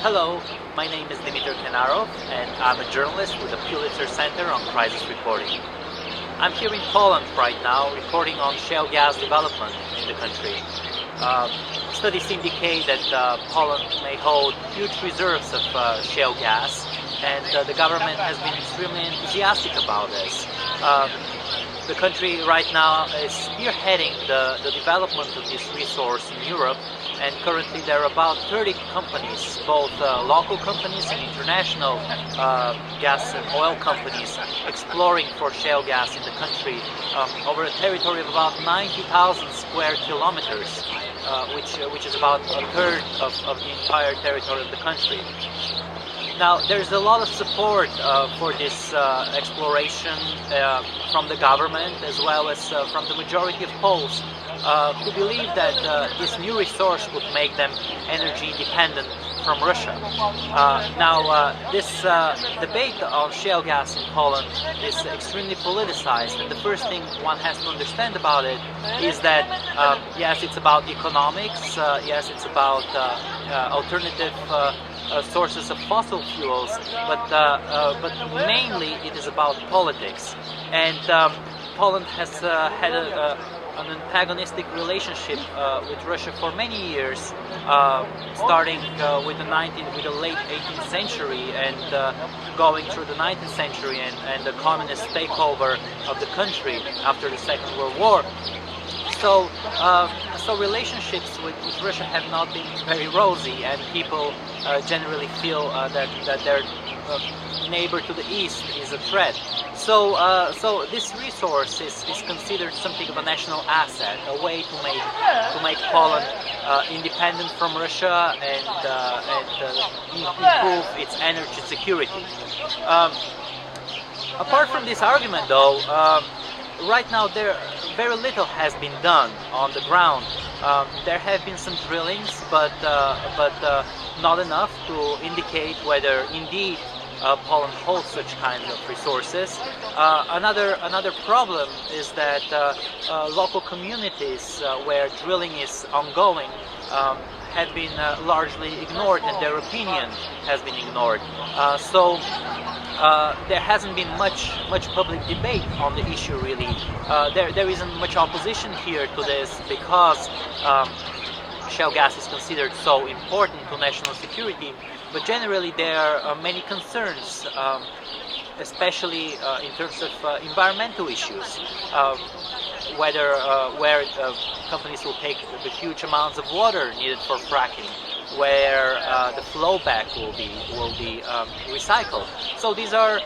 Hello, my name is Dimiter Kenarov and I'm a journalist with the P52 Center on Crisis Reporting. I'm here in Poland right now reporting on shale gas development in the country. Studies indicate that Poland may hold huge reserves of shale gas, and the government has been extremely enthusiastic about this. The country right now is spearheading the development of this resource in Europe, and currently there are about 30 companies, both local companies and international gas and oil companies, exploring for shale gas in the country over a territory of about 90,000 square kilometers, which is about a third of the entire territory of the country. Now, there's a lot of support for this exploration from the government as well as from the majority of Poles who believe that this new resource would make them energy independent from Russia. This debate on shale gas in Poland is extremely politicized, and the first thing one has to understand about it is that yes, it's about economics, yes, it's about alternative sources of fossil fuels, but mainly it is about politics. And Poland has had an antagonistic relationship with Russia for many years, starting with the late 18th century and going through the 19th century and the communist takeover of the country after the Second World War. So relationships with Russia have not been very rosy, and people generally feel that their neighbor to the east is a threat. So this resource is considered something of a national asset, a way to make Poland independent from Russia and improve its energy security. Apart from this argument, though, right now very little has been done on the ground. There have been some drillings, but not enough to indicate whether indeed Poland holds such kind of resources. Another problem is that local communities where drilling is ongoing have been largely ignored, and their opinion has been ignored. There hasn't been much public debate on the issue, really. There isn't much opposition here to this because shale gas is considered so important to national security, but generally there are many concerns, especially in terms of environmental issues, where companies will take the huge amounts of water needed for fracking, where the flow back will be recycled. So these are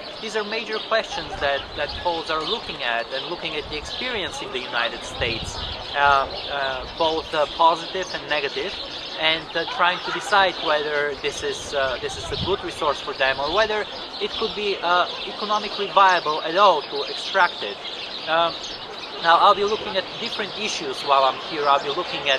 major questions that Poles are looking at the experience in the United States, both positive and negative, and trying to decide whether this is a good resource for them or whether it could be economically viable at all to extract it. Now I'll be looking at different issues while I'm here. I'll be looking at